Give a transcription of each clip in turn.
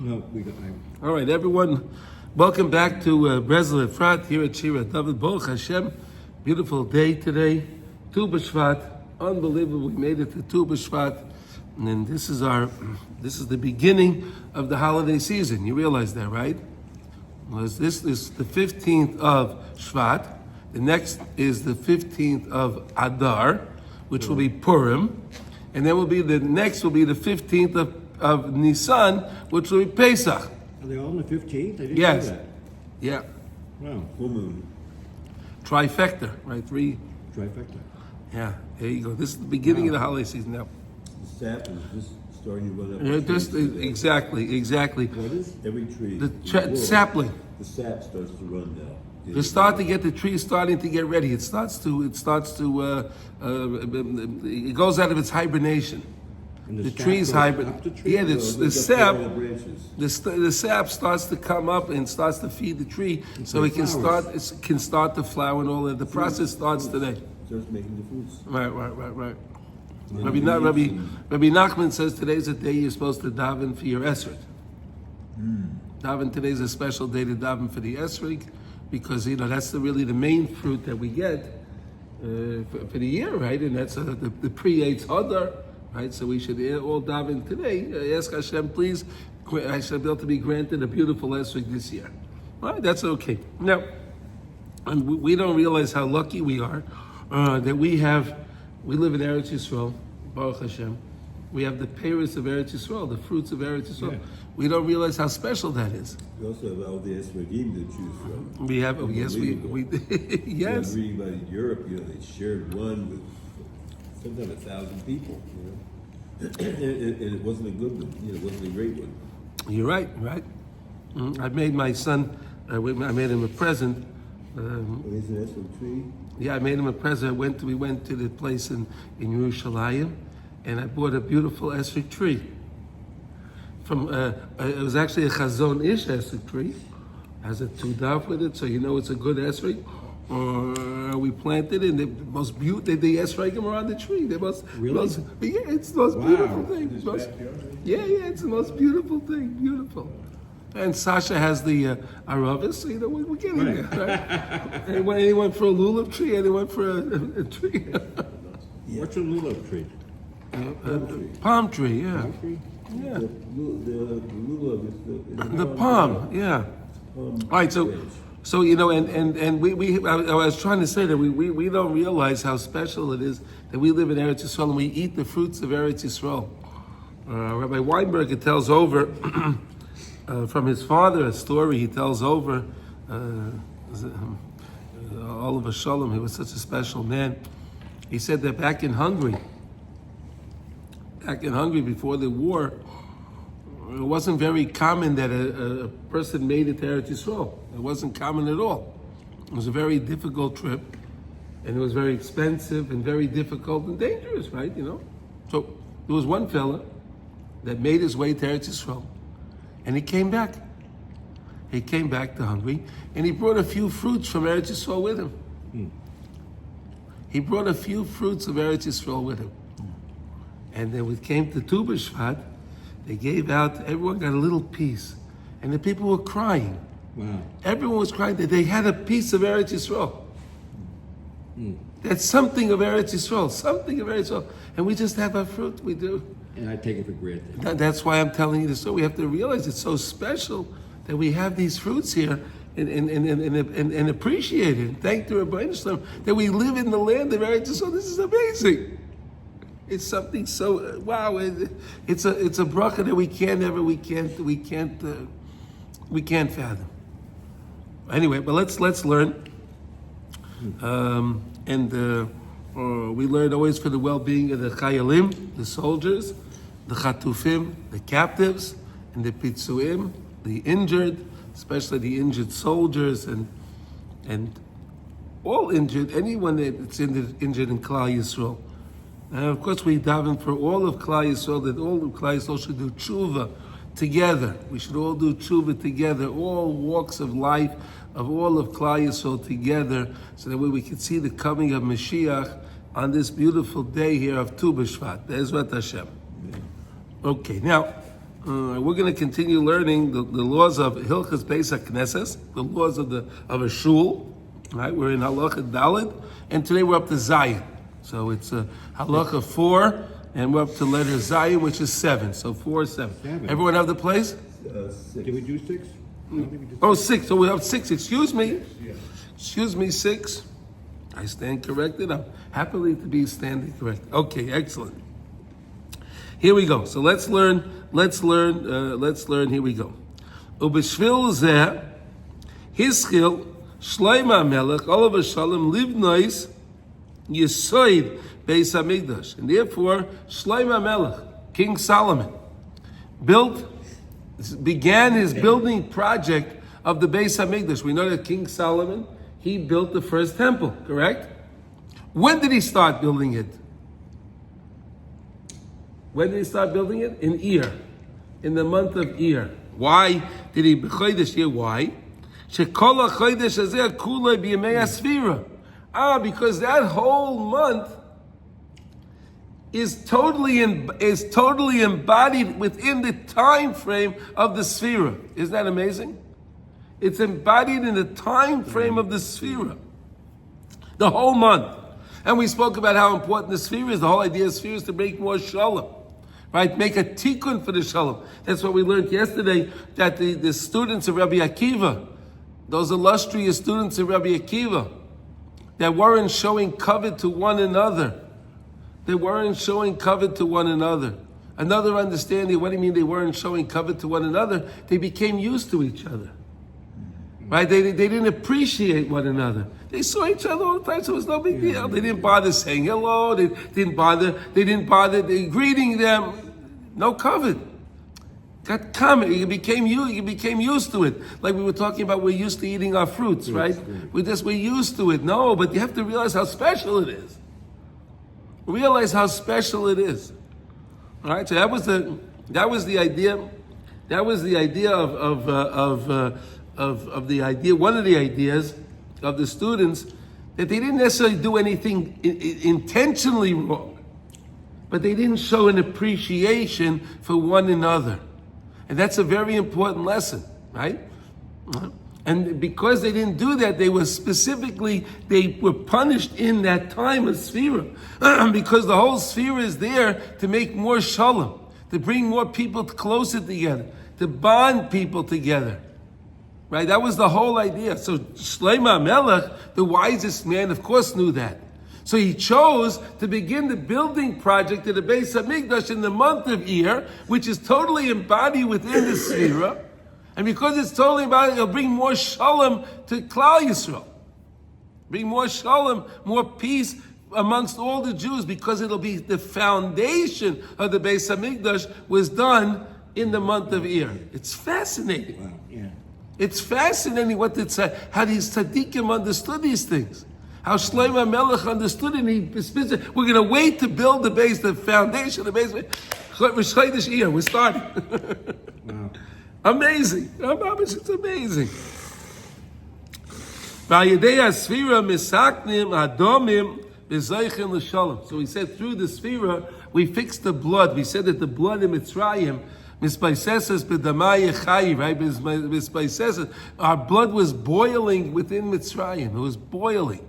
No, we got. All right, everyone, welcome back to Breslov Efrat here at Shira David Baruch Hashem. Beautiful day today, Tu B'Shvat. Unbelievable, we made it to Tu B'Shvat, and this is the beginning of the holiday season. You realize that, right? This is the 15th of Shvat. The next is the 15th of Adar, which will be Purim, and then the next will be the 15th of Nisan, which will be Pesach. Are they all on the 15th? I didn't Yes. know that. Yeah. Wow, full moon. Trifecta, right? Three. Trifecta. Yeah, there you go. This is the beginning of the holiday season now. The sap is just starting to run up. Yeah, exactly. What is every tree? The sapling. The sap starts to run now. You start to get the tree starting to get ready. It goes out of its hibernation. And The sap tree's goes hibernate. up the tree? Yeah, the sap. The branches. The sap starts to come up and starts to feed the tree, so it can start to flower and all that. The process starts today. Starts making the fruits. Right. Rabbi Nachman says today's the day you're supposed to daven for your esrog. Daven today's a special day to daven for the esrog, because that's really the main fruit that we get for the year, right? And that's the pre-Eitz Hadar, right? So we should all daven today. Ask Hashem, please, I should be able to be granted a beautiful esrog this year. All right, that's okay. Now, and we don't realize how lucky we are that we live in Eretz Yisrael, Baruch Hashem. We have the peiros of Eretz Yisrael, the fruits of Eretz Yisrael. Yeah. We don't realize how special that is. We also have all the esrogim to choose from. We have, yes. Yes. I'm reading about Europe, they shared one with sometimes 1,000 people, and it wasn't a good one, it wasn't a great one. You're right. I made my son, I made him a present. Is an esrog tree? Yeah, I made him a present. We went to the place in Yerushalayim, and I bought a beautiful esrog tree. It was actually a Chazon Ish esrog tree. Has a tudav with it, so it's a good esrog. We planted it, and the esrogim are on the tree. It's the most beautiful thing. It's the most beautiful thing. Beautiful. And Sasha has the aravis, so we're getting there, right? Anyone for a lulav tree? Anyone for a tree? What's a lulav tree? Palm tree, yeah. Palm tree? Yeah. The lulav is the palm, yeah. All right, so and I was trying to say that we don't realize how special it is that we live in Eretz Yisrael and we eat the fruits of Eretz Yisrael. Rabbi Weinberger tells over from his father a story. He tells over Oliver Shalom. He was such a special man. He said that back in Hungary before the war, it wasn't very common that a person made it to Eretz Yisrael. It wasn't common at all. It was a very difficult trip, and it was very expensive and very difficult and dangerous, right? So there was one fella that made his way to Eretz Yisrael, and he came back. He came back to Hungary, and he brought a few fruits from Eretz Yisrael with him. He brought a few fruits of Eretz Yisrael with him. And then we came to Tu B'Shvat, they gave out, everyone got a little piece. And the people were crying. Wow. Everyone was crying that they had a piece of Eretz Yisrael. That's something of Eretz Yisrael. And we just have our fruit, we do. And I take it for granted. That's why I'm telling you this. So we have to realize it's so special that we have these fruits here and appreciate it. Thank the Rebbe Noson that we live in the land of Eretz Yisrael. This is amazing. It's something so wow. It's a bracha that we can't fathom. Anyway, but let's learn, we learn always for the well-being of the chayalim, the soldiers, the chatufim, the captives, and the pitzuim, the injured, especially the injured soldiers and all injured, anyone that's injured in Klal Yisrael. And of course, we daven for all of Klal Yisrael, that all of Klal Yisrael should do tshuva together. We should all do tshuva together, all walks of life of all of Klal Yisrael together, so that way we can see the coming of Mashiach on this beautiful day here of Tu B'Shvat. Be'ezrat Hashem. Okay, now, We're going to continue learning the laws of Hilchos Beis Hakness, the laws of a shul. Right? We're in Halacha Daled, and today we're up to Zion. So it's Halacha 4, and we're up to letter Zion, which is 7. So 4, 7. Everyone have the place? 6. Did we do 6? Oh, 6. So we have 6. Excuse me. Excuse me, 6. I stand corrected. I'm happily to be standing corrected. Okay, excellent. Here we go. So let's learn. Here we go. Ubeshvil zeh hischil shleima melech olav shalom livnois yisoid beis hamikdash, and therefore Shlomo Melech, King Solomon, began his building project of the Beis Hamikdash. We know that King Solomon, he built the first temple, correct? When did he start building it? When did he start building it? In Iyar, in the month of Iyar. Why did he b'chodesh here? Why? Shekol hachodesh hazeh kulei b'yemei hasfira. Because that whole month is totally embodied within the time frame of the Sphira. Isn't that amazing? It's embodied in the time frame of the Sphira. The whole month. And we spoke about how important the Sphira is. The whole idea of Sphira is to make more Shalom. Right? Make a tikkun for the Shalom. That's what we learned yesterday, that the students of Rabbi Akiva, those illustrious students of Rabbi Akiva, that weren't showing covet to one another. They weren't showing covet to one another. Another understanding, what do you mean they weren't showing covet to one another? They became used to each other. Right? They didn't appreciate one another. They saw each other all the time, so it was no big deal. They didn't bother saying hello. They didn't bother greeting them. No covet. Got common. You became used to it. Like we were talking about, we're used to eating our fruits, right? We're used to it. No, but you have to realize how special it is. Realize how special it is. All right. So that was the idea. That was the idea of the idea. One of the ideas of the students, that they didn't necessarily do anything intentionally wrong, but they didn't show an appreciation for one another. And that's a very important lesson, right? And because they didn't do that, they were punished in that time of Sphira. Because the whole Sphira is there to make more Shalom, to bring more people closer together, to bond people together. Right? That was the whole idea. So Shlomo Melech, the wisest man, of course knew that. So he chose to begin the building project of the Beis Hamikdash in the month of Iyar, which is totally embodied within the Sphira. And because it's totally embodied, it'll bring more Shalom to Klal Yisrael. Bring more Shalom, more peace amongst all the Jews, because it'll be the foundation of the Beis Hamikdash was done in the month of Iyar. It's fascinating. Wow, yeah. It's fascinating how these tzaddikim understood these things. How Shlomo Melech understood it, and we're going to wait to build the foundation, the base. We're starting. Wow. Amazing. It's amazing. So we said through the Sphira, we fixed the blood. We said that the blood in Mitzrayim, right? Our blood was boiling within Mitzrayim. It was boiling.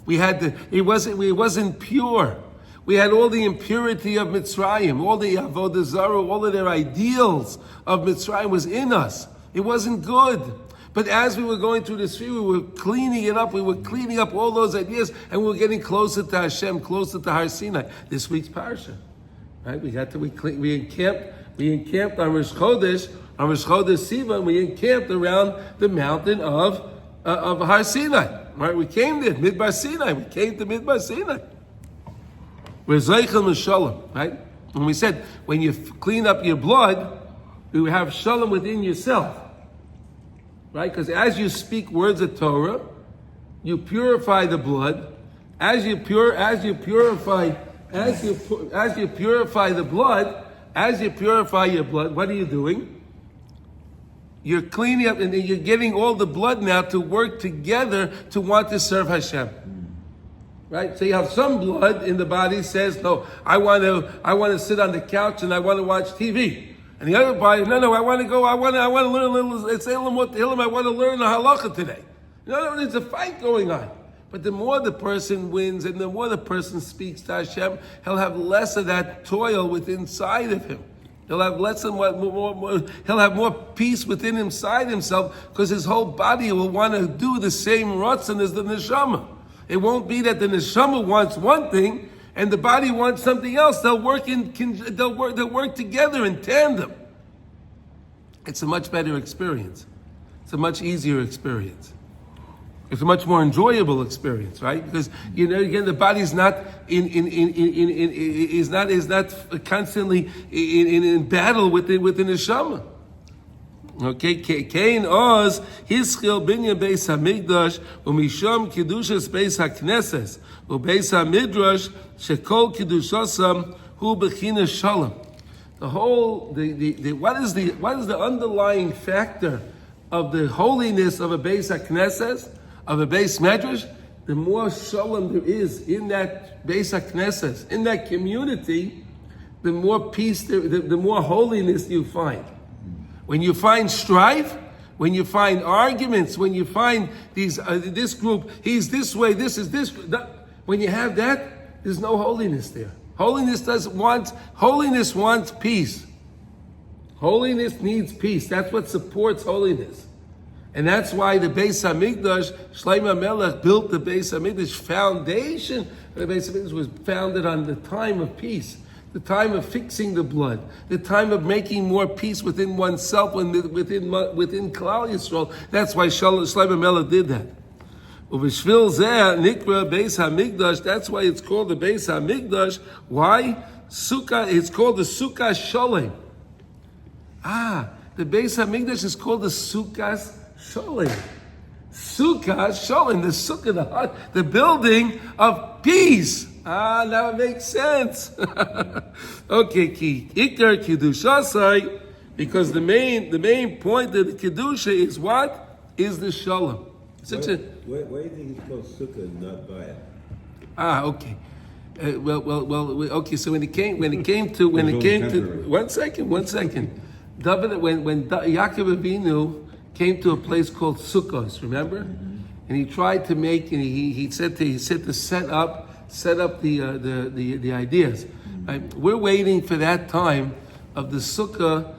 It wasn't pure. We had all the impurity of Mitzrayim, all the Avodah Zarah, all of their ideals of Mitzrayim was in us. It wasn't good. But as we were going through the Sphira, we were cleaning it up. We were cleaning up all those ideas, and we were getting closer to Hashem, closer to Har Sinai. This week's parsha, right? We encamped on Rosh Chodesh Sivan. We encamped around the mountain of Har Sinai. Right? We came there, Midbar Sinai. We came to Midbar Sinai. We're Zeichel and Shalom, right? And we said, when you clean up your blood, you have Shalom within yourself. Right? Because as you speak words of Torah, you purify the blood. As you purify your blood, what are you doing? You're cleaning up, and you're getting all the blood now to work together to want to serve Hashem. Right? So you have some blood in the body says, no, I want to sit on the couch and I want to watch TV. And the other party, no, I want to go, I want to learn a little, it's Elam what Hillam, I want to learn the halacha today. No, there's a fight going on. But the more the person wins and the more the person speaks to Hashem, he'll have less of that toil within inside of him. He'll have less and more, he'll have more peace within inside himself because his whole body will want to do the same ratzon as the neshama. It won't be that the neshama wants one thing and the body wants something else. They'll work together in tandem. It's a much better experience. It's a much easier experience. It's a much more enjoyable experience, right? Because again, the body's not is not constantly in battle with the neshama. Okay, Kain Oz Hischil Binyan Beis Hamikdash uMisham Kedushas Beis Hakness uBeis Hamidrash Shekol Kedushasam Hu Bechina Shalom. The whole what is the underlying factor of the holiness of a Beis Haknesses, of a Beis Medrash? The more Shalom there is in that Beis Haknesses, in that community, the more peace, the more holiness you find. When you find strife, when you find arguments, when you find this group, he's this way, this is this. When you have that, there's no holiness there. Holiness wants peace. Holiness needs peace. That's what supports holiness. And that's why the Beis Hamikdash, Shlomo Melech built the Beis Hamikdash. Foundation of the Beis Hamikdash was founded on the time of peace, the time of fixing the blood, the time of making more peace within oneself and within Klal Yisrael. That's why Shlomo Melech did that. Uveshvil zeh nikra Beis Hamikdash. That's why it's called the Beis Hamikdash. Why? Sukkah. It's called the Sukkah Sholem. The Beis Hamikdash is called the Sukkah Sholem. Sukkah Sholem. The Sukkah, the building of peace. Now it makes sense. Okay, ki ikar kedushasai, because the main point of the kedusha is what? Is the shalom. Why do you think it's called sukkah and not bayit? Okay. Okay. So when it came to one second, David, when Yaakov Avinu came to a place called Sukkos, remember, and he tried to make, and he said to set up the ideas. Right? We're waiting for that time of the sukkah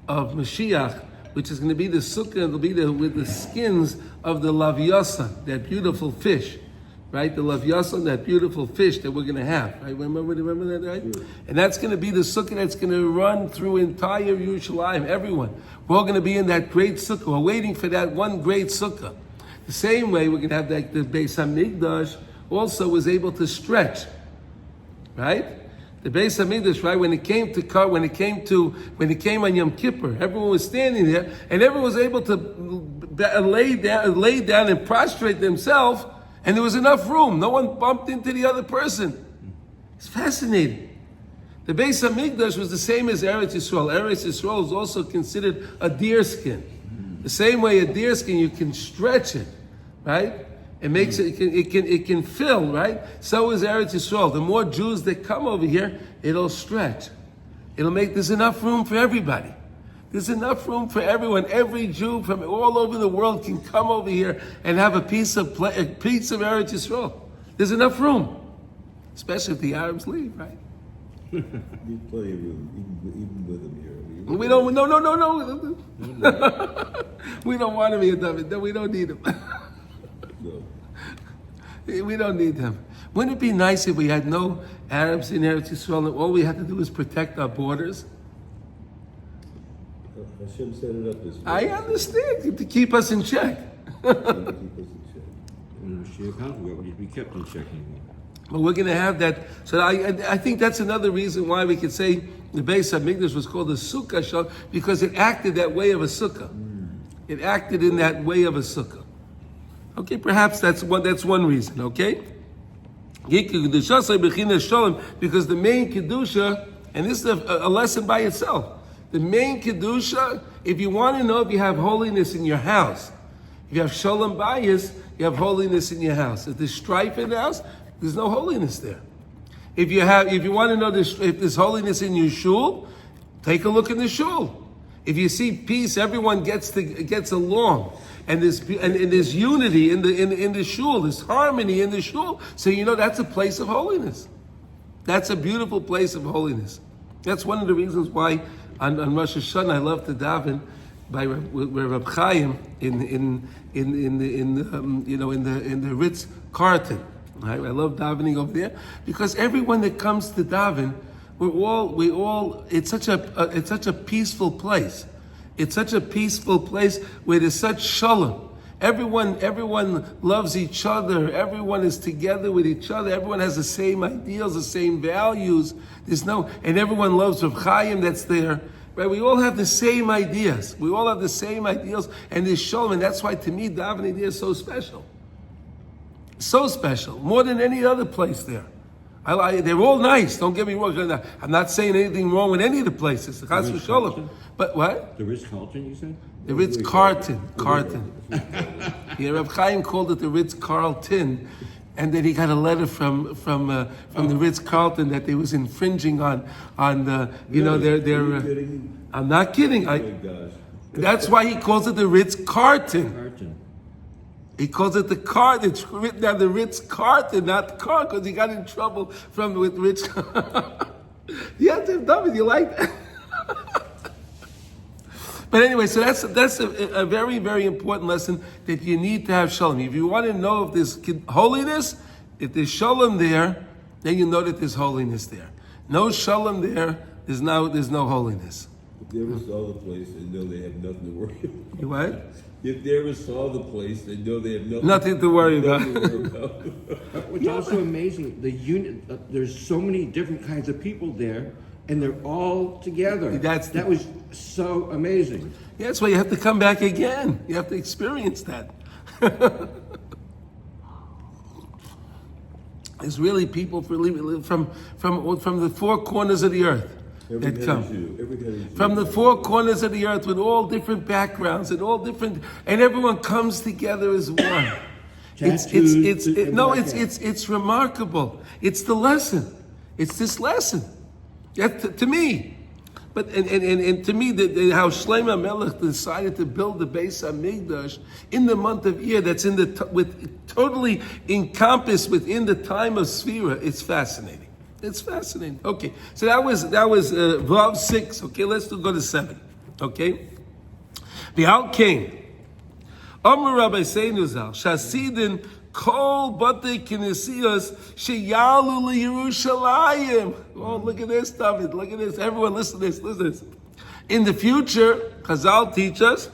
of Mashiach, which is going to be the sukkah. It'll be with the skins of the lavyasan, that beautiful fish, right? The lavyasan, that beautiful fish that we're going to have. Right? Remember that, right? Yeah. And that's going to be the sukkah that's going to run through entire Yerushalayim. Everyone, we're all going to be in that great sukkah. We're waiting for that one great sukkah. The same way we're going to have that the Beis Hamikdash also was able to stretch, right? The Beis Hamikdash, right? When it came on Yom Kippur, everyone was standing there, and everyone was able to lay down and prostrate themselves, and there was enough room. No one bumped into the other person. It's fascinating. The Beis Hamikdash was the same as Eretz Yisrael. Eretz Yisrael is also considered a deer skin. The same way a deer skin, you can stretch it, right? It makes it can fill, right? So is Eretz Yisrael. The more Jews that come over here, it'll stretch. There's enough room for everybody. There's enough room for everyone. Every Jew from all over the world can come over here and have a piece of Eretz Yisrael. There's enough room, especially if the Arabs leave, right? There's plenty of room, even with them here. We don't. No. We don't want him here, David. No, we don't need him. No. We don't need them. Wouldn't it be nice if we had no Arabs in Eretz Yisrael and all we had to do is protect our borders? Hashem set it up this way. I understand, to keep us in check. To keep us in check. And we be kept in check anymore. But we're going to have that. So I think that's another reason why we could say the Beis Hamikdash was called the Sukkah Shal, because it acted that way of a sukkah. It acted in that way of a sukkah. Okay, perhaps that's one reason. Okay, because the main kedusha, and this is a lesson by itself. The main kedusha, if you want to know if you have holiness in your house, if you have shalom bayis, you have holiness in your house. If there's strife in the house, there's no holiness there. If you want to know if there's holiness in your shul, Take a look in the shul. If you see peace, everyone gets along, and there's unity in the shul, there's harmony in the shul. So that's a place of holiness. That's a beautiful place of holiness. That's one of the reasons why on Rosh Hashanah I love to daven by Reb Chaim in the Ritz Carlton. Right? I love davening over there because everyone that comes to daven, we all. It's such a peaceful place. It's such a peaceful place where there's such shalom. Everyone loves each other. Everyone is together with each other. Everyone has the same ideals, the same values. And everyone loves Reb Chaim that's there. Right? We all have the same ideas. We all have the same ideals, and there's shalom. And that's why, to me, davening there is so special. So special, more than any other place there. They're all nice. Don't get me wrong. I'm not saying anything wrong with any of the places. Chas v'sholom. But what? The Ritz-Carlton, you said? The Ritz-Carlton. Yeah, Reb Chaim called it the Ritz-Carlton, and then he got a letter from the Ritz-Carlton that they was infringing on the their. I'm not kidding. Oh my gosh. That's why he calls it the Ritz-Carlton. He calls it the car. It's written down the Ritz-Carlton, not the car, because he got in trouble with Ritz. Yeah, David, you like that? But anyway, so that's a very, very important lesson that you need to have shalom. If you want to know if there's holiness, if there's shalom there, then you know that there's holiness there. No shalom there, there's no holiness. If they ever saw the place, they know they have nothing to worry about. You what? If they ever saw the place, they know they have Nothing to worry about. What's also amazing, the unit. There's so many different kinds of people there, and they're all together. That was so amazing. Yeah, that's why you have to come back again. You have to experience that. There's really people from the four corners of the earth that come. From the four corners of the earth with all different backgrounds and and everyone comes together as one. It's remarkable. It's the lesson. It's this lesson. To me. But and to me, how Shlomo Melech decided to build the Beit Mikdash in the month of Iyar, that's totally encompassed within the time of Sfira, it's fascinating. It's fascinating. Okay, so that was Vav 6. Okay, let's go to 7. Okay, the out came. Amar Rabbi Seinu Zal Shasidin Kol Batei Knesiyos Sheyalu LeYerushalayim. Oh, look at this, David. Look at this. Everyone, listen to this. Listen to this. In the future, Chazal teach us.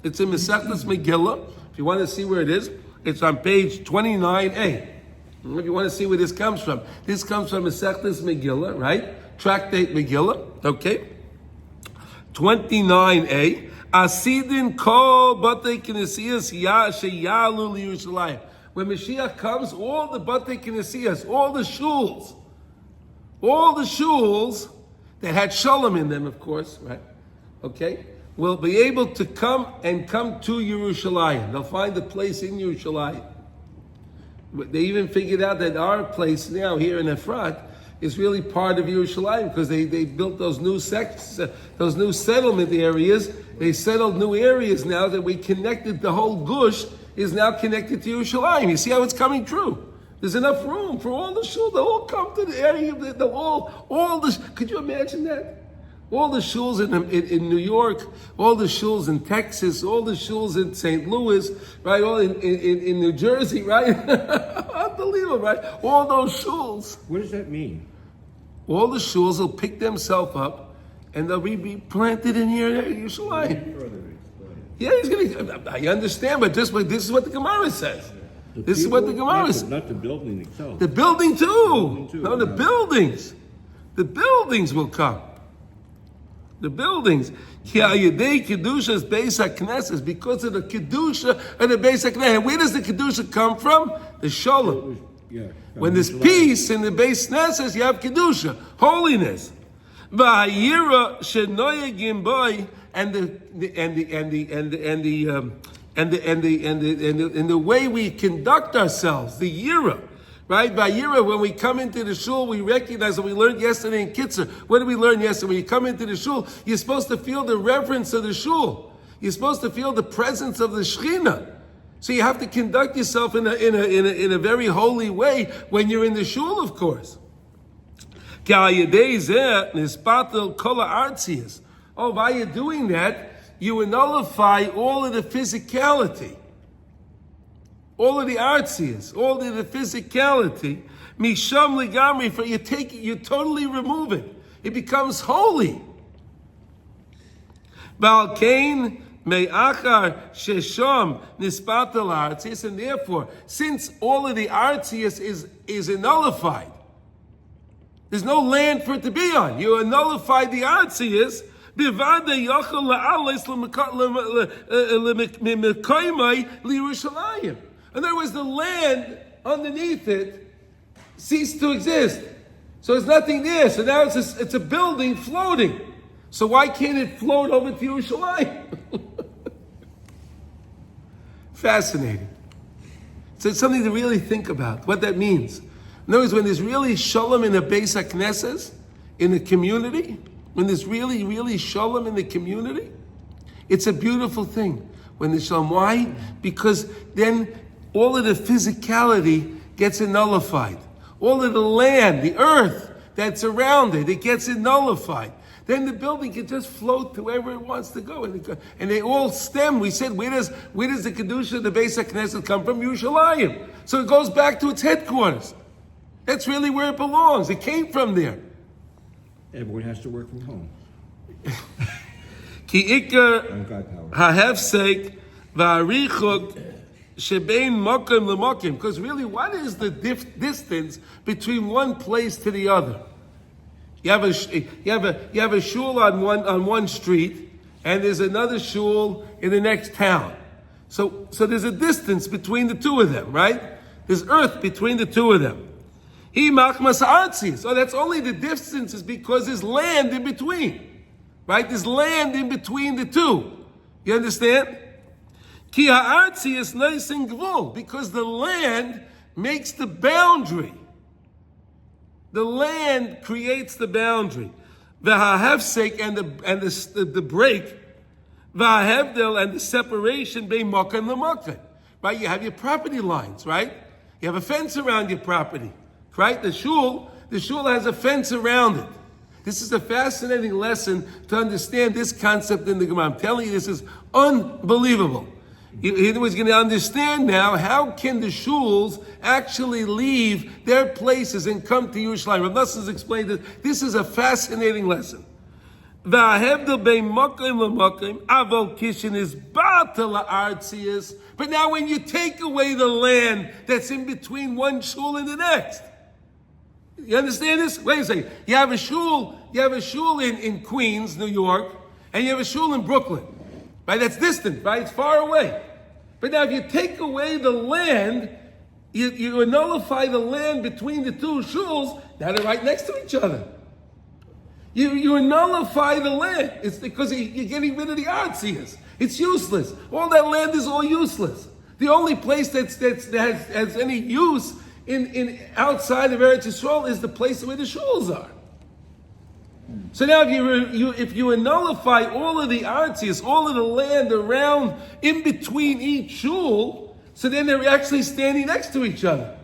It's in Masechtas Megillah. If you want to see where it is, it's on page 29a. If you want to see where this comes from Masechtas Megillah, right? Tractate Megillah. Okay. 29a. Asidin Kol Batei Knesiyos Sheyalu LeYerushalayim. When Mashiach comes, all the Batei Knesiyos, all the shuls that had shalom in them, of course, right? Okay, will be able to come to Yerushalayim. They'll find a place in Yerushalayim. They even figured out that our place now here in Efrat is really part of Yerushalayim because they built those new those new settlement areas. They settled new areas now that we connected the whole Gush is now connected to Yerushalayim. You see how it's coming true? There's enough room for all the shuls. They'll all come to the area. Could you imagine that? All the shuls in New York, all the shuls in Texas, all the shuls in St. Louis, right? All in New Jersey, right? Unbelievable, right? All those shuls. What does that mean? All the shuls will pick themselves up and they'll be planted in here in Yerushalayim. Yeah, I understand, but this is what the Gemara says. This is what the Gemara says. Not the building itself. The building too. No, the buildings. The buildings will come. The buildings. Ki ayidei Kedusha's Beis Hakness, because of the Kedusha and the Beis Hakness. And where does the Kedusha come from? The Shalom. When there's peace in the Beis Knesses, you have Kedusha, holiness. V'hayira shenoyegim boy. And the way we conduct ourselves, the yira, Right? Vayira, when we come into the shul, we recognize what we learned yesterday in Kitzur. What did we learn yesterday? When you come into the shul, you're supposed to feel the reverence of the shul. You're supposed to feel the presence of the Shekhinah. So you have to conduct yourself in a very holy way when you're in the shul, of course. Oh, by you doing that, you will nullify all of the physicality. All of the artsias, all of the physicality, misham ligamri, for you take it, you totally remove it. It becomes holy. Balkain me'achar shesham nispatal artsias, and therefore, since all of the artsias is nullified, there's no land for it to be on. You nullified the artsias. Bivada yachal la'alis l'Yerushalayim. In other words, the land underneath it ceased to exist. So there's nothing there. So now it's a building floating. So why can't it float over to Yerushalayim? Fascinating. So it's something to really think about, what that means. In other words, when there's really shalom in a Beit Hakness, in the community, when there's really, really shalom in the community, it's a beautiful thing. When there's shalom. Why? Because then all of the physicality gets nullified. All of the land, the earth that's around it, it gets nullified. Then the building can just float to wherever it wants to go. And they all stem. We said, where does the Kedusha, the Beit Hakness come from? Yerushalayim. So it goes back to its headquarters. That's really where it belongs. It came from there. Everyone has to work from home. Ki ikar hahefsek v'arichuk shebein mokim lemokim. Because really, what is the distance between one place to the other? You have a shul on one street, and there's another shul in the next town. So there's a distance between the two of them, right? There's earth between the two of them. He machmas artzi. So that's only the distance is because there's land in between. Right? There's land in between the two. You understand? Ki ha'artzi is nice and gvul, because the land makes the boundary. The land creates the boundary. V'ha'hefsek and the break. V'ha'hevdel and the separation bein makan l'makan. Right? You have your property lines, right? You have a fence around your property. Right? The shul has a fence around it. This is a fascinating lesson to understand this concept in the Gemara. I'm telling you, this is unbelievable. He was going to understand now, how can the shuls actually leave their places and come to Yerushalayim? Reb Noson has explained that this is a fascinating lesson. But now when you take away the land that's in between one shul and the next, you understand this? Wait a second. You have a shul in Queens, New York, and you have a shul in Brooklyn. Right? That's distant, right? It's far away. But now if you take away the land, you nullify the land between the two shuls, now they're right next to each other. You nullify the land. It's because you're getting rid of the artsias. It's useless. All that land is all useless. The only place that has any use in outside of Eretz Yisrael is the place where the shuls are. So now if you nullify all of the artsias, all of the land around in between each shul, so then they're actually standing next to each other.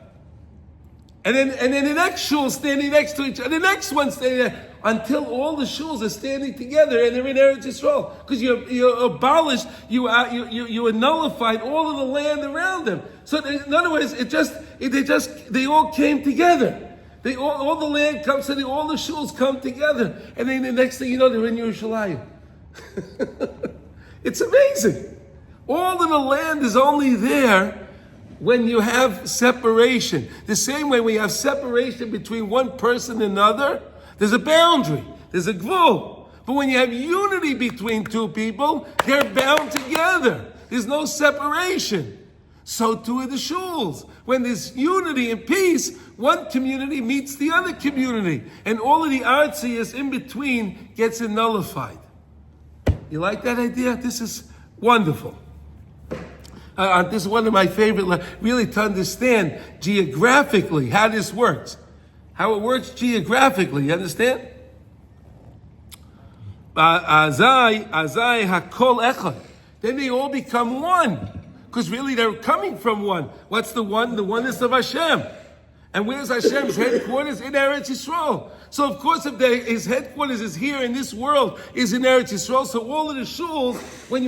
And then the next shul standing next to each other, the next one standing there, until all the shuls are standing together and they're in Eretz Yisrael. Because you abolished, you nullified all of the land around them. So in other words, they all came together. All the land comes, so all the shuls come together. And then the next thing you know, they're in Yerushalayim. It's amazing. All of the land is only there when you have separation. The same way we have separation between one person and another, there's a boundary, there's a gvul. But when you have unity between two people, they're bound together. There's no separation. So too are the shuls. When there's unity and peace, one community meets the other community. And all of the artsias in between gets nullified. You like that idea? This is wonderful. This is one of my favorite, really to understand geographically how this works. How it works geographically, you understand? Azai hakol echad. Then they all become one. Because really they're coming from one. What's the one? The oneness of Hashem. And where's Hashem's headquarters? In Eretz Yisrael. So of course if his headquarters is here in this world, is in Eretz Yisrael, so all of the shuls, when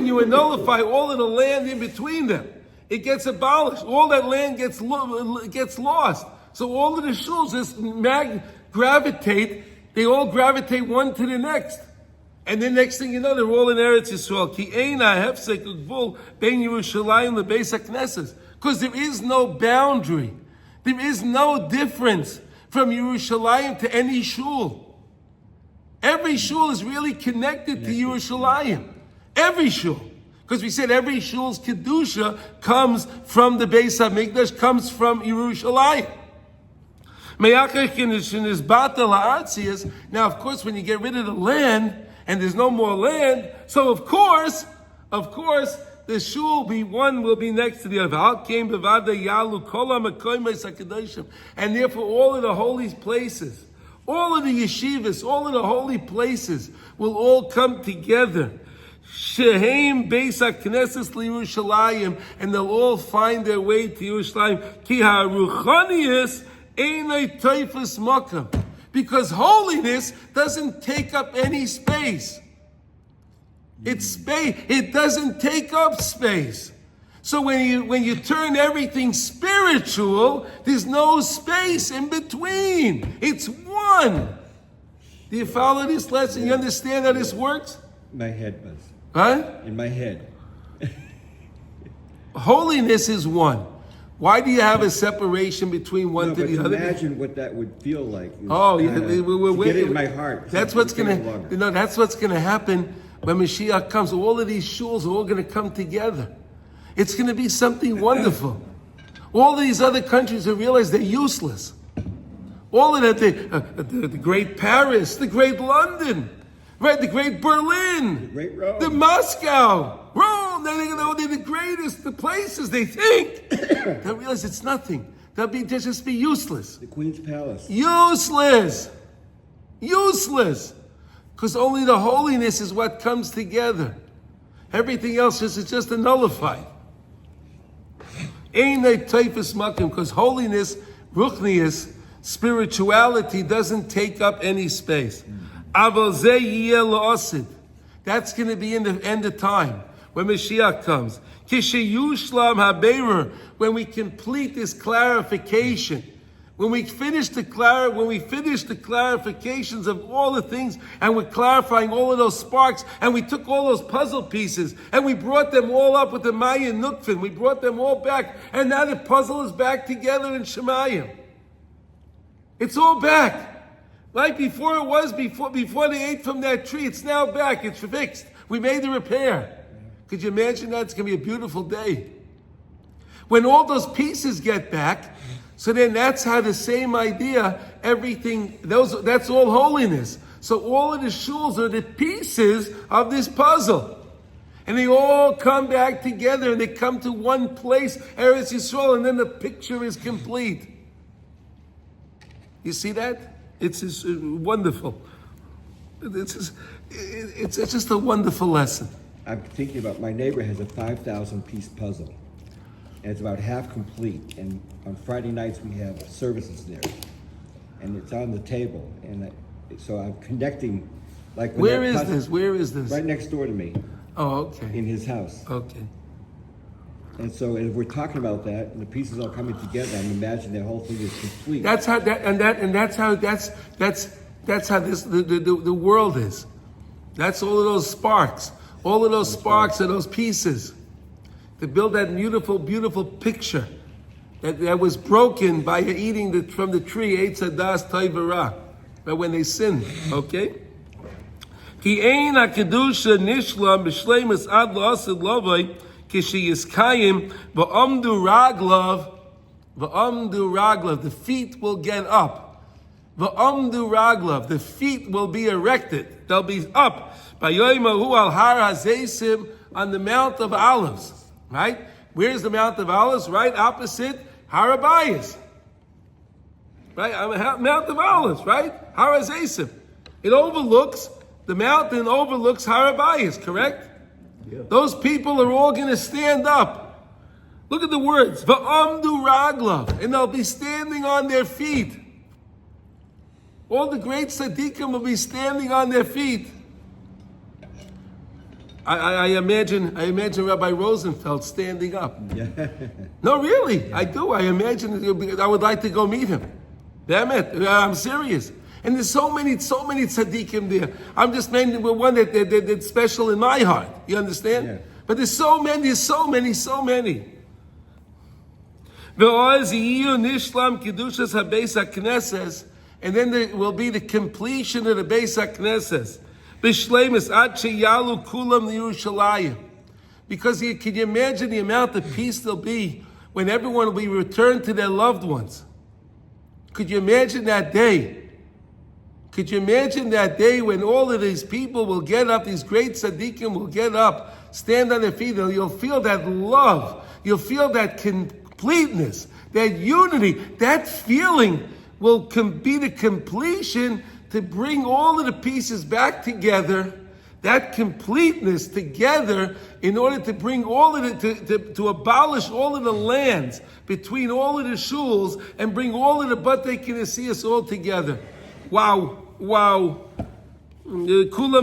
you nullify all of the land in between them, it gets abolished. All that land gets lost. So all of the shuls just they all gravitate one to the next. And then next thing you know, they're all in Eretz Yisrael. Ki eina hefsek ugvul bein Yerushalayim lebeis Hakness. Because there is no boundary. There is no difference from Yerushalayim to any shul. Every shul is really connected to Yerushalayim. Every shul. Because we said every shul's Kedusha comes from the Beit Mikdash, comes from Yerushalayim. Now, of course, when you get rid of the land, and there's no more land, so of course, the shul will be next to the other. And therefore, all of the holy places, all of the yeshivas, all of the holy places will all come together. Shehem Beis Hakness LiYerushalayim, and they'll all find their way to Yerushalayim. Ki haruchanius einay teifus makam, because holiness doesn't take up any space. It's space. It doesn't take up space. So when you turn everything spiritual, there's no space in between. It's one. Do you follow this lesson? You understand how this works? My head, Buzz. Huh? In my head. Holiness is one. Why do you have a separation between one to the other? Imagine what that would feel like. Oh, yeah, get it in my heart. That's what's gonna happen when Mashiach comes. All of these shuls are all gonna come together. It's gonna be something wonderful. All of these other countries will realize they're useless. All of that, the great Paris, the great London, right? The great Berlin, the great Rome, the Moscow, Rome. They're the greatest, the places they think. They'll realize it's nothing. They'll just be useless. The Queen's Palace. Useless. Because only the holiness is what comes together. Everything else is just a nullified. Ain't a typhus makim, because holiness, ruchnius, spirituality doesn't take up any space. Aval zeh yeh la'asid. That's going to be in the end of time, when Mashiach comes. Kishayushlam haberer, when we complete this clarification, when we finish the clarifications of all the things, and we're clarifying all of those sparks, and we took all those puzzle pieces, and we brought them all up with the Mayan Nukvin, we brought them all back, and now the puzzle is back together in Shemayim. It's all back. Like before it was, before they ate from that tree, it's now back, it's fixed. We made the repair. Could you imagine that? It's going to be a beautiful day. When all those pieces get back, so then that's how the same idea, everything, that's all holiness. So all of the shuls are the pieces of this puzzle. And they all come back together and they come to one place, Eretz Yisrael, and then the picture is complete. You see that? It's just wonderful. It's just a wonderful lesson. I'm thinking about, my neighbor has a 5,000 piece puzzle, and it's about half complete. And on Friday nights we have services there, and it's on the table. And so I'm connecting, like Where is this? Right next door to me. Oh, okay. In his house. Okay. And so, as we're talking about that, and the pieces all coming together, I'm imagining the whole thing is complete. That's how the world is. That's all of those sparks. All of those sparks are those pieces to build that beautiful, beautiful picture that was broken by eating from the tree, Eitz Hadas Taiva, but when they sinned, okay? Ki ein HaKedusha nishlam b'shleimus ad la'asid lavai kishi yiskayim v'amdu raglav, the feet will get up. V'amdu raglav, the feet will be erected. They'll be up. B'yoyim ahu al har hazeisim on the Mount of Olives, right? Where's the Mount of Olives? Right opposite Har HaBayis. Right? Mount of Olives, right? Har HaZeisim. It overlooks, the mountain overlooks Har HaBayis, correct? Yeah. Those people are all going to stand up. Look at the words. Va'amdu raglav. And they'll be standing on their feet. All the great tzaddikim will be standing on their feet. I imagine Rabbi Rosenfeld standing up. Yeah. No, really, I do. I imagine I would like to go meet him. Damn it, I'm serious. And there's so many tzaddikim there. I'm just naming one that's special in my heart. You understand? Yeah. But there's so many. V'oz yiyu nishlam kedushas habeis haknesses, and then there will be the completion of the Beis Hakness. B'shleimus ad sheyalu kulam lYerushalayim. Because can you imagine the amount of peace there'll be when everyone will be returned to their loved ones? Could you imagine that day? Could you imagine that day when all of these people will get up, these great tzaddikim will get up, stand on their feet, and you'll feel that love, you'll feel that completeness, that unity, that feeling will be the completion to bring all of the pieces back together, that completeness together in order to bring all of it, to abolish all of the lands between all of the shuls and bring all of the Batei Kinesias all together. Wow. Kulam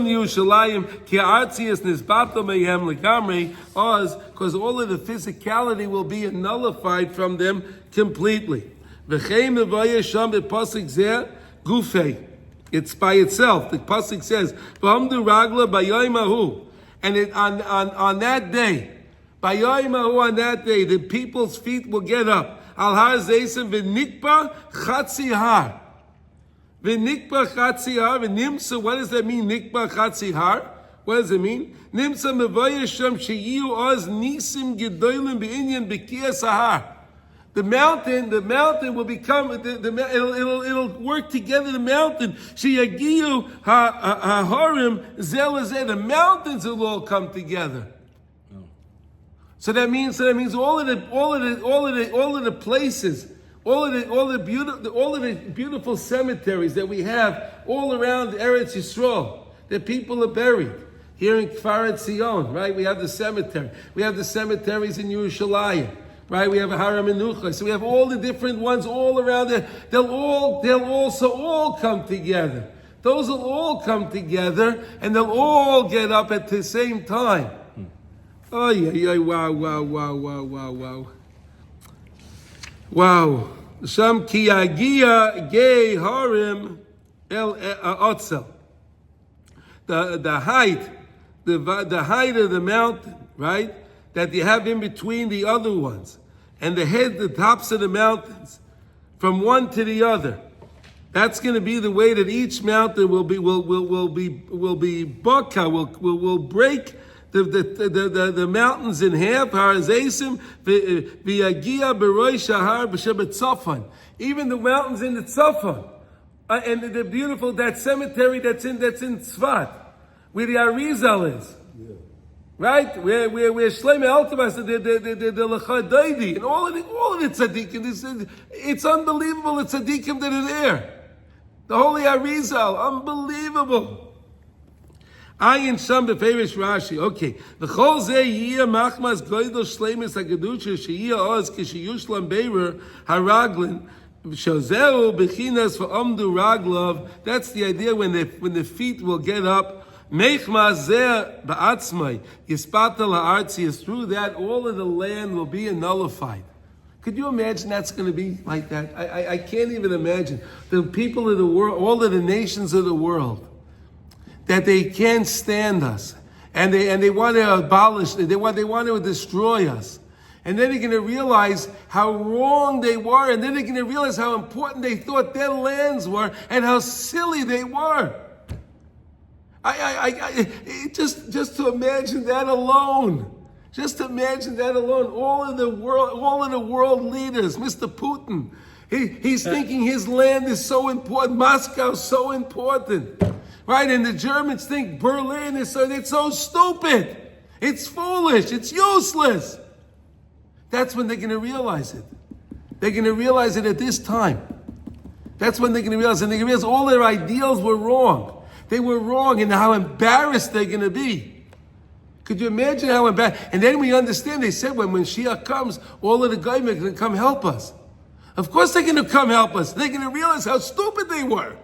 Yerushalayim ki artzias nisbato mehem legamri, because all of the physicality will be nullified from them completely. V'chein mevayeh sham b'pasuk zeh gufei. It's by itself. The pasuk says, "V'amdu ragla b'yoyim hahu," and on that day, b'yoyim hahu, on that day, the people's feet will get up. Al har zeisim v'nikpa chatzi har. V'nikpa chatzi har v'nimsa. What does that mean? Nikpa chatzi har. What does it mean? Nimsa mevayeh sham sheyiu oz nisim gedolim b'inyan b'kiyas hahar. The mountain will become, it'll work together, the mountain. Sheyagiyu haharim zelazeh. The mountains will all come together. So that means all of the places, all of the beautiful cemeteries that we have all around Eretz Yisrael, that people are buried. Here in Kfar Etzion, right? We have the cemetery. We have the cemeteries in Yerushalayim. Right, we have a Har HaMenucha, so we have all the different ones all around there. They'll also all come together. Those will all come together, and they'll all get up at the same time. Oh yeah, wow. Sham ki yagia gei harim el otzel. The height of the mountain, right? That you have in between the other ones, and the tops of the mountains, from one to the other. That's going to be the way that each mountain will be baka, will break the mountains in half. Har HaZeisim v'yagia b'roi shahar b'shebet tzafon. Even the mountains in the tzafon, and the beautiful that cemetery that's in Tzfat, where the Arizal is. Yeah. Right? Where Shlomo Altabas, the Lechadaidi, and all of the tzaddikim, it's unbelievable the tzaddikim that are there. The Holy Arizal, unbelievable. Ayin Sham beferish Rashi. Okay. The Chol Zeh Yiyah Machmas Goydel Shleimus HaKedusha Sheyiyah Oz Kishiyushlam Beirer HaRaglin Shozeu Bechinas V'Amdu Raglav. That's the idea when the feet will get up. Through that, all of the land will be nullified. Could you imagine that's going to be like that? I can't even imagine. The people of the world, all of the nations of the world, that they can't stand us, and they want to abolish, they want to destroy us. And then they're going to realize how wrong they were, and then they're going to realize how important they thought their lands were, and how silly they were. Just to imagine that alone. All of the world leaders, Mr. Putin, he's thinking his land is so important, Moscow's so important, right? And the Germans think Berlin is it's so stupid. It's foolish. It's useless. That's when they're going to realize it. They're going to realize it at this time. That's when they're going to realize it. And they're going to realize all their ideals were wrong. They were wrong, and how embarrassed they're going to be. Could you imagine how embarrassed? And then we understand, they said when Mashiach comes, all of the goyim are going to come help us. Of course they're going to come help us. They're going to realize how stupid they were.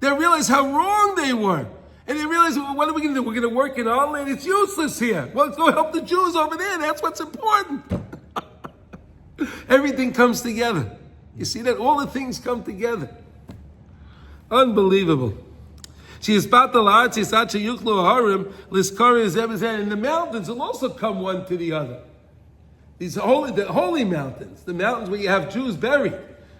They realize how wrong they were. And they realize, well, what are we going to do? We're going to work in our land? It's useless here. Well, let's go help the Jews over there. That's what's important. Everything comes together. You see that? All the things come together. Unbelievable. In the mountains will also come one to the other. These holy mountains, the mountains where you have Jews buried,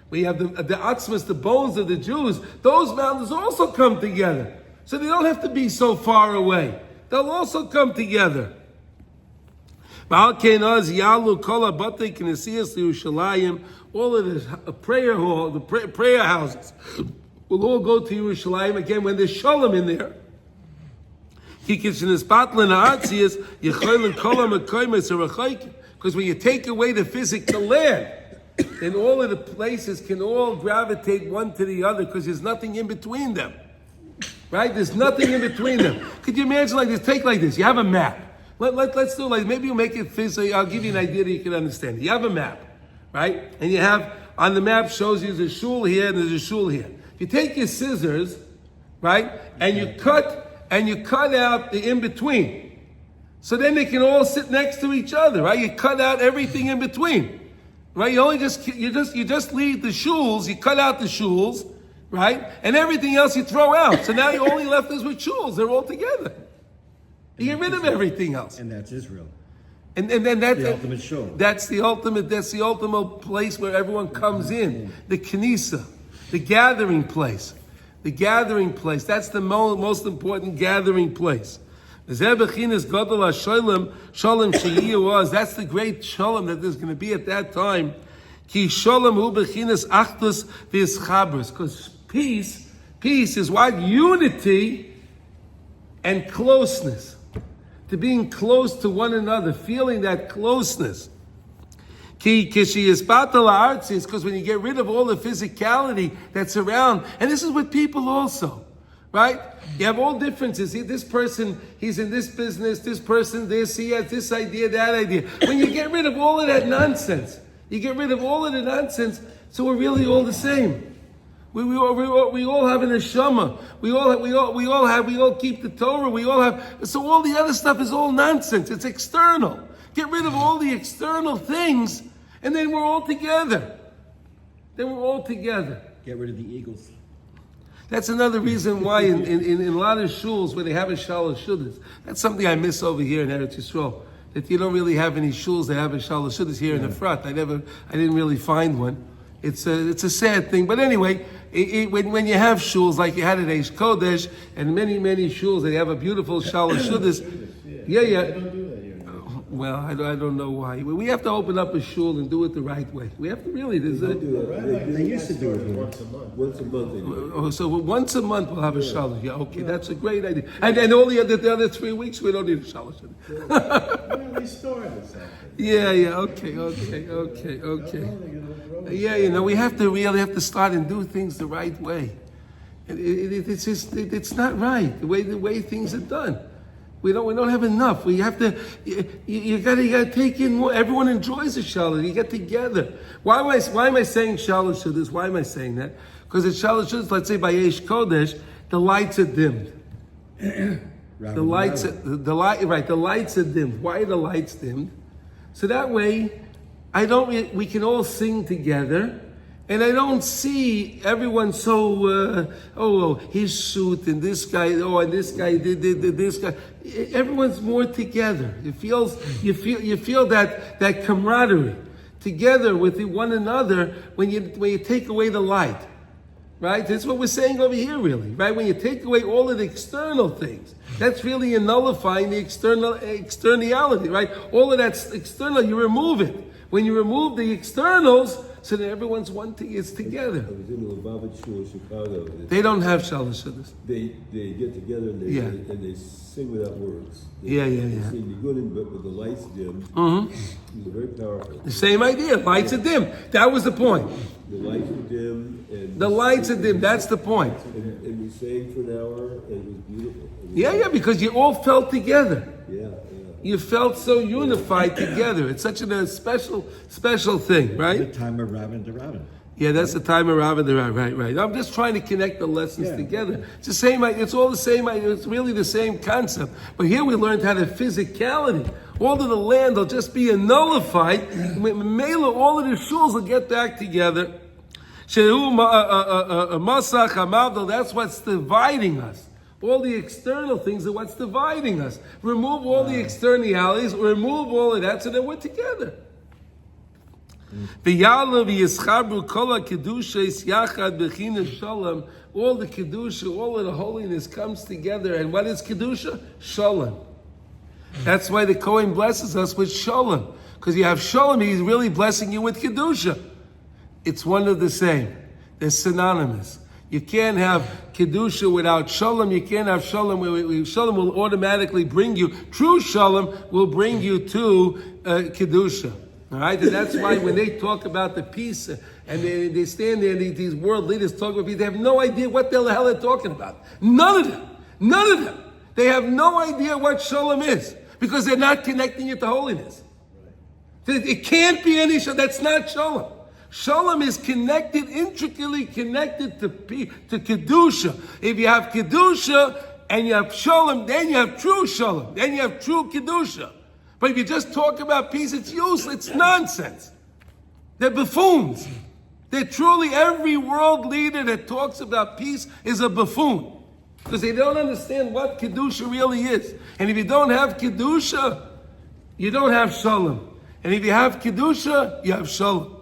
where you have the atzmas, the bones of the Jews, those mountains also come together. So they don't have to be so far away. They'll also come together. All of the prayer hall, the prayer houses will all go to Yerushalayim again when there's Shalom in there. Because when you take away the physical land, then all of the places can all gravitate one to the other because there's nothing in between them. Right? There's nothing in between them. Could you imagine like this? Take like this. You have a map. Let's do like, maybe you'll make it physical. I'll give you an idea that you can understand. You have a map, right? And you have, on the map shows you there's a shul here and there's a shul here. If you take your scissors, right, and you cut out the in-between. So then they can all sit next to each other, right? You cut out everything in between. Right? You just leave the shuls, you cut out the shuls, right? And everything else you throw out. So now you're only left with shuls. They're all together. You get rid of everything else. And that's Israel. And then that's the ultimate shul. That's the ultimate place where everyone comes in. The Knesset, the gathering place. The gathering place. That's the most important gathering place. That's the great shalom that there's going to be at that time. Because peace is what? Unity and closeness. To being close to one another, feeling that closeness. Because when you get rid of all the physicality that's around, and this is with people also, right? You have all differences. This person, he's in this business, this person, this, he has this idea, that idea. When you get rid of all of that nonsense, so we're really all the same. We all have an neshama. We all keep the Torah. So all the other stuff is all nonsense. It's external. Get rid of all the external things, and then we're all together. Get rid of the eagles. That's another reason why in a lot of shuls where they have a shalom shuddis, that's something I miss over here in Eretz Yisrael. That you don't really have any shuls that have a shalom shuddis here in Efrat. I didn't really find one. It's a sad thing, but anyway, when you have shuls like you had at Eish Kodesh and many shuls, they have a beautiful shalom shuddis. Yeah. Well, I don't know why. We have to open up a shul and do it the right way. We have to really. They used to do it once a month. So once a month we'll have a shalom. Yeah, okay, that's a great idea. And all the other 3 weeks we don't need a shalom. They started something. Yeah. Okay. Yeah, we have to really start and do things the right way. It's not right the way things are done. We don't have enough. We have to. You gotta take in more. Everyone enjoys a shalom. You get together. Why am I saying shalom shuddis? Why am I saying that? Because at shalom shuddis, let's say by Eish Kodesh, the lights are dimmed. The lights are dimmed. Why are the lights dimmed? So that way, we can all sing together. And I don't see everyone so, his suit and this guy, and this guy did this guy. Everyone's more together. You feel that camaraderie together with one another when you take away the light. Right? That's what we're saying over here, really. Right? When you take away all of the external things, that's really nullifying the externality, right? All of that's external, you remove it. When you remove the externals, so that everyone's is together. I was in the Lubavitch Shul in Chicago. They don't have shuls for this. They get together and they sing without words. Yeah. They sing Nigunim, but with the lights dim. It was very powerful. The same idea. Lights are dim. That was the point. The lights were dim. And The lights are dim. That's the point. And we sang for an hour, and it was beautiful. Yeah, because you all felt together. Yeah. You felt so unified together. It's such a special thing, right? The time of Rabbin to Rabbin. Yeah, that's the time of Rabbin. Right. I'm just trying to connect the lessons together. It's the same. It's all the same. It's really the same concept. But here we learned how to physicality. All of the land will just be nullified. Mela, all of the shuls will get back together. That's what's dividing us. All the external things are what's dividing us. Remove all the externalities, remove all of that, so that we're together. All the Kedusha, all of the holiness comes together. And what is Kedusha? Shalom. That's why the Kohen blesses us with Shalom. Because you have Shalom, he's really blessing you with Kedusha. It's one of the same. They're synonymous. You can't have Kedusha without Shalom. You can't have Shalom. Shalom will automatically bring you, true Shalom will bring you to Kedusha. All right? And that's why when they talk about the peace, and they stand there, and these world leaders talk about peace, they have no idea what the hell they're talking about. None of them. They have no idea what Shalom is, because they're not connecting it to holiness. It can't be any Shalom. That's not Shalom. Shalom is connected, intricately connected to Kedusha. If you have Kedusha and you have Shalom, then you have true Shalom. Then you have true Kedusha. But if you just talk about peace, it's useless. It's nonsense. They're buffoons. They're truly, every world leader that talks about peace is a buffoon. Because they don't understand what Kedusha really is. And if you don't have Kedusha, you don't have Shalom. And if you have Kedusha, you have Shalom.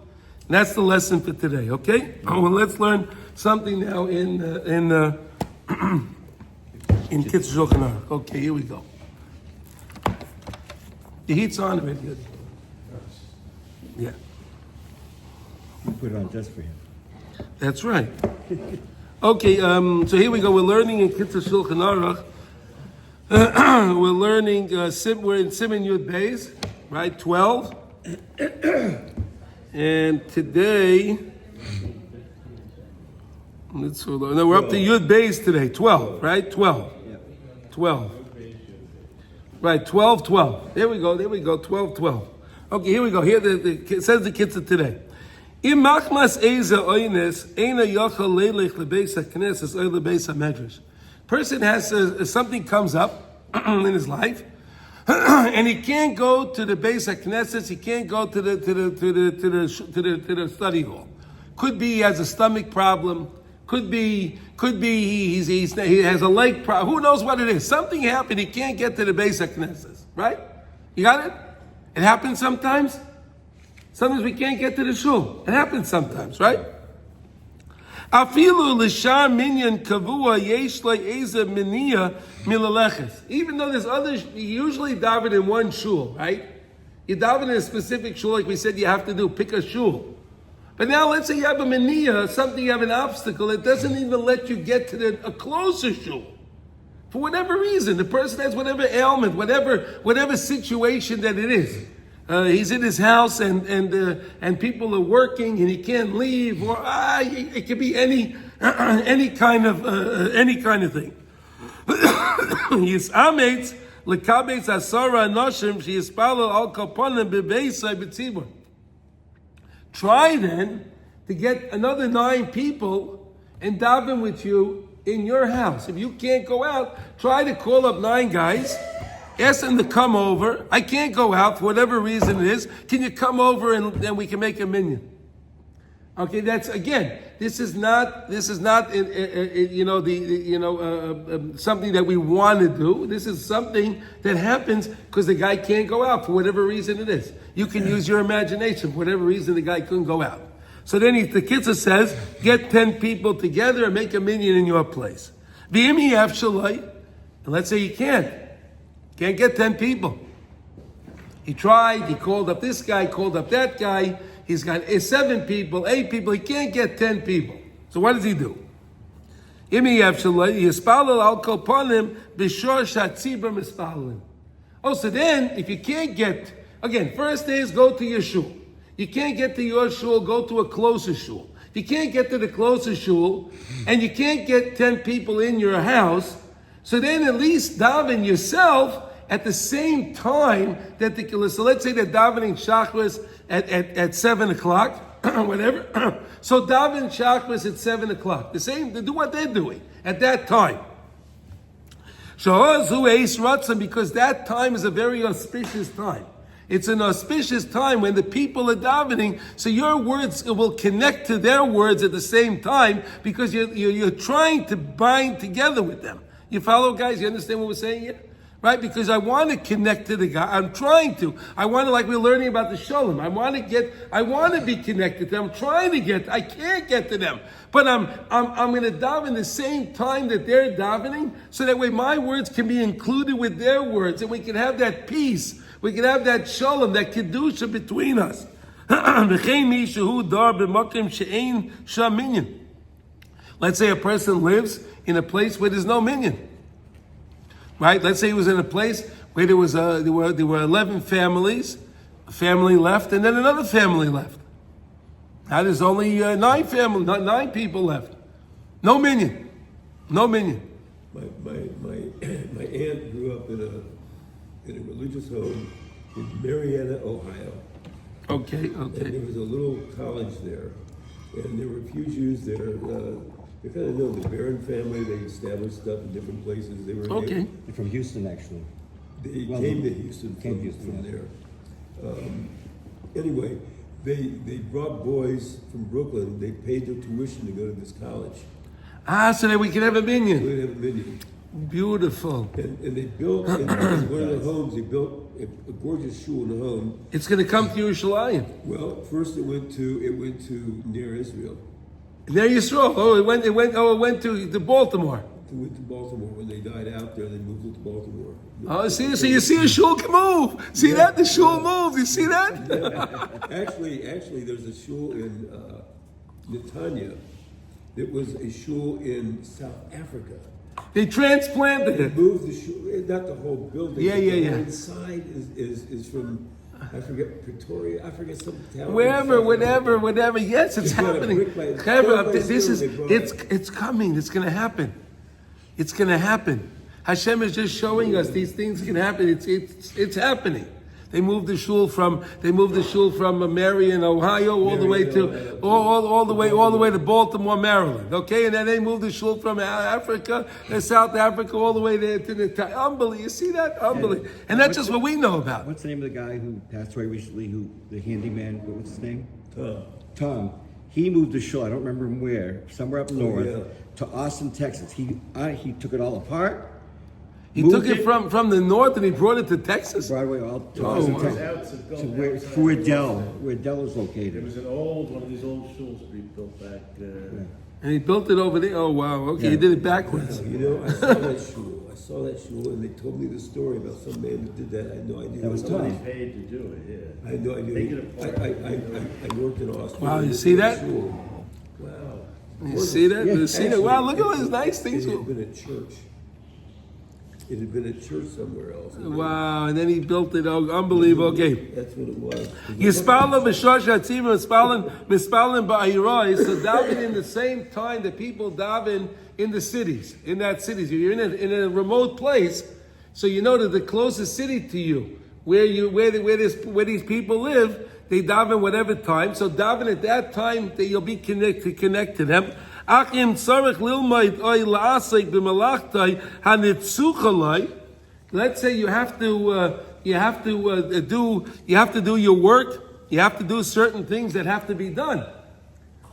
And that's the lesson for today, okay? Well, let's learn something now in Kitzur Shulchan Aruch. Okay, here we go. The heat's on already. Good. Yeah. We put it on just for him. That's right. Okay, so here we go. We're learning in Kitzur Shulchan Aruch. We're learning, we're in Siman Yud Beis, right? 12. And today, we're up to Yud Beis today, 12, right? 12. 12. Right, 12. There we go, 12. Okay, here we go. Here it says the Kitzur today. Im machmas eza oynes, eina yochel leilech lebeis hakness oy lebeis hamedrash. Person has something comes up in his life, and he can't go to the Beit Hakness. He can't go to the study hall. Could be he has a stomach problem. Could be he has a leg problem. Who knows what it is? Something happened. He can't get to the Beit Hakness. Right? You got it? It happens sometimes. Sometimes we can't get to the shul. It happens sometimes, right? Afilu l'shar minyan kavua yesh le'eza miniya milaleches. Even though there's others, you usually daven in one shul, right? You daven in a specific shul, like we said you have to do, pick a shul. But now let's say you have a miniya, something, you have an obstacle, it doesn't even let you get to a closer shul. For whatever reason, the person has whatever ailment, whatever situation that it is. He's in his house and people are working and he can't leave, or it could be any kind of thing. Yis'ametz lekabetz asara anoshim sheyispalel al kaponim bebeisai b'tzibur. Try then to get another 9 people and daven with you in your house. If you can't go out, try to call up 9 guys. Ask them to come over. I can't go out for whatever reason it is. Can you come over and then we can make a minyan? Okay, that's again. This is not something that we want to do. This is something that happens because the guy can't go out for whatever reason it is. You can use your imagination for whatever reason the guy couldn't go out. So then the Kitzur says, get 10 people together and make a minyan in your place. V'imi yav shalai, and let's say you can't get 10 people. He tried, he called up this guy, called up that guy, He's got 7 people, 8 people. He can't get 10 people. So what does he do? Oh, so then, if you can't get, again, first is go to your shul. You can't get to your shul, go to a closer shul. If you can't get to the closer shul, and you can't get 10 people in your house, so then at least daven yourself at the same time that so let's say they're davening Shachris at 7 o'clock, whatever. So daven Shachris at 7 o'clock. The same, they do what they're doing at that time. Because that time is a very auspicious time. It's an auspicious time when the people are davening, so your words will connect to their words at the same time because you're trying to bind together with them. You follow, guys? You understand what we're saying here? Right? Because I want to connect to the guy. I'm trying to. I want to, like we're learning about the Shalom. I want to be connected to them. I'm trying to get, I can't get to them. But I'm going to daven the same time that they're davening, so that way my words can be included with their words, and we can have that peace. We can have that Shalom, that Kedusha between us. Let's say a person lives in a place where there's no minyan. Right? Let's say he was in a place where there were 11 families, a family left, and then another family left. Now there's only 9 people left. No minyan. No minyan. My aunt grew up in a religious home in Marietta, Ohio. Okay. And there was a little college there, and there were a few Jews there. They kind of know the Barron family. They established stuff in different places. They were Okay. They're from Houston, actually. They came to Houston from there. Anyway, they brought boys from Brooklyn. They paid their tuition to go to this college. So that we can have a minyan. We have a minyan. Beautiful. And they built, in one of the homes, they built a gorgeous shul in the home. It's going to come to Yerushalayim. Well, first it went to near Israel. There you saw. It went to Baltimore. It went to Baltimore. When they died out there, they moved it to Baltimore. Oh, see, so you see a shul can move. See that? The shul moves. You see that? Actually, there's a shul in Netanya. It was a shul in South Africa. They transplanted They it. moved the shul, not the whole building. Yeah. The inside is from, I forget, Pretoria. I forget some town. Whatever. Yes, it's They brought a happening. brick by- It's coming. It's going to happen. It's going to happen. Hashem is just showing us these things can happen. It's happening. They moved the shul from Marion, Ohio, all the way to Baltimore, Maryland. Okay, and then they moved the shul from Africa, South Africa, all the way there to the unbelievable. You see that? Unbelievable. And that's just what we know about. What's the name of the guy who passed away recently? The handyman? What's his name? Tom. He moved the shul. I don't remember him where. Somewhere up north to Austin, Texas. He took it all apart. He took it from the north and he brought it to Texas. Broadway all to Austin, Texas. To where Dell is located. It was one of these old shuls we built back. And he built it over there. Oh wow! Okay, he did it backwards. You know, I saw that shul, and they told me the story about some man who did that. I had no idea. That was Somebody Tom. paid to do it. Yeah. I had no idea. Take it apart. I worked in Austin. Wow, you see that? Wow. You see that? You see that? Wow! Look at all these nice It things. had been a church. It had been a church somewhere else. Wow! And then he built it. Oh, unbelievable. Okay. That's what it was. Yispalin b'shosh hatzivim, mispalin ba'iroi. So daven in the same time that people daven in the cities. In that cities, you're in a remote place, so you know that the closest city to you, where these people live, they daven whatever time. So daven at that time that you'll be connect to them. Achim tzarich lilmaid oy la'asek b'malachtai hanitzuchalai. Let's say you have to do your work. You have to do certain things that have to be done.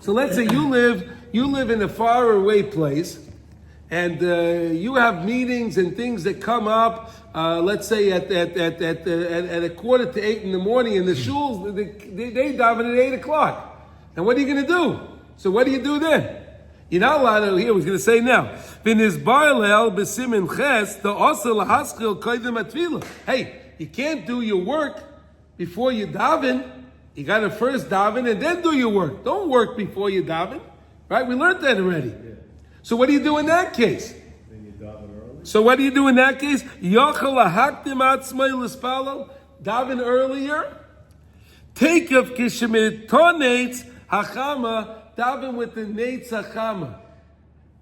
So let's say you live in a far away place, and you have meetings and things that come up. Let's say at 7:45 in the morning, in the shuls they daven at 8 o'clock. And what are you going to do? So what do you do then? You're not allowed to hear what he's going to say now. Hey, you can't do your work before you daven. You got to first daven and then do your work. Don't work before you daven. Right? We learned that already. Yeah. So what do you do in that case? Then you daven early. So what do you do in that case? Daven earlier. Take of kishmitonates hachama. Daven with the nates hachama.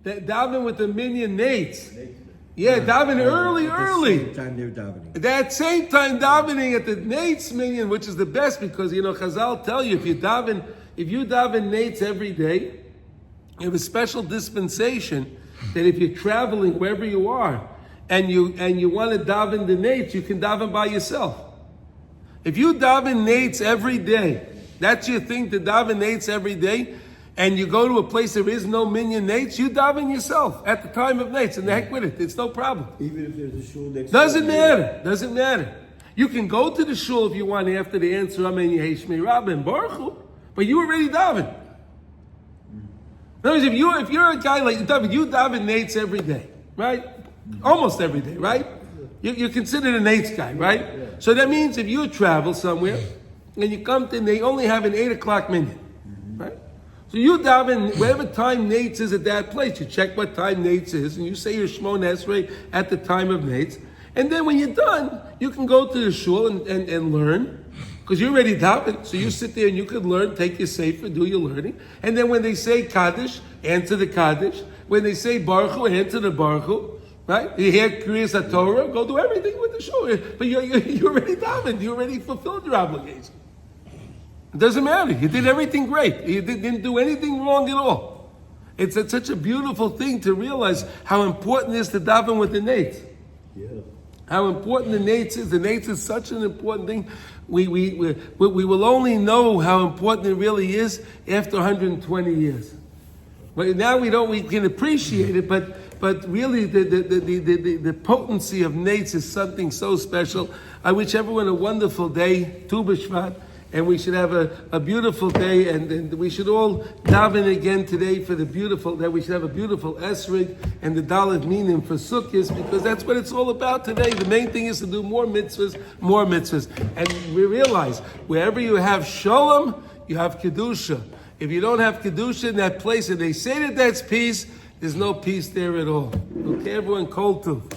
Daven with the minyan nates. Yeah, daven early. Same time they're davening. That same time davening at the nates minyan, which is the best because Chazal tell you if you daven nates every day, you have a special dispensation that if you're traveling wherever you are and you want to daven the nates, you can daven by yourself. If you daven nates every day, that's your thing to daven nates every day, and you go to a place there is no minyan nates, you daven yourself at the time of nates, and the heck with it, it's no problem. Even if there's a shul next Doesn't matter. You can go to the shul if you want after the answer Amen Yehi Shmei Rabba and Baruch Hu, but you already daven. In other words, if you're a guy like David, you daven nates every day, right? Almost every day, right? You're considered a nates guy, right? So that means if you travel somewhere and you come to, they only have an 8 o'clock minyan, right? So you daven whatever time nates is at that place. You check what time nates is, and you say your Shmon Esrei at the time of nates. And then when you're done, you can go to the shul and learn. Because you're already daven, so you sit there and you could learn, take your sefer, do your learning. And then when they say Kaddish, answer the Kaddish. When they say Baruch Hu, answer the Baruch Hu. Right? You hear Kriyas HaTorah, go do everything with the shul. But you already davened, you already fulfilled your obligation. It doesn't matter. You did everything great. You didn't do anything wrong at all. It's such a beautiful thing to realize how important it is to daven with the nates. Yeah. How important the nates is. The nates is such an important thing. We will only know how important it really is after 120 years. But now we can appreciate it, but really the potency of nates is something so special. I wish everyone a wonderful day, Tu B'Shvat, and we should have a beautiful day, and we should all daven again today for the beautiful, that we should have a beautiful Esrig and the Dalet Minim for Sukkot, because that's what it's all about today. The main thing is to do more mitzvahs. And we realize, wherever you have Shalom, you have Kedusha. If you don't have Kedusha in that place, and they say that that's peace, there's no peace there at all. Okay, everyone, Kol Tuv.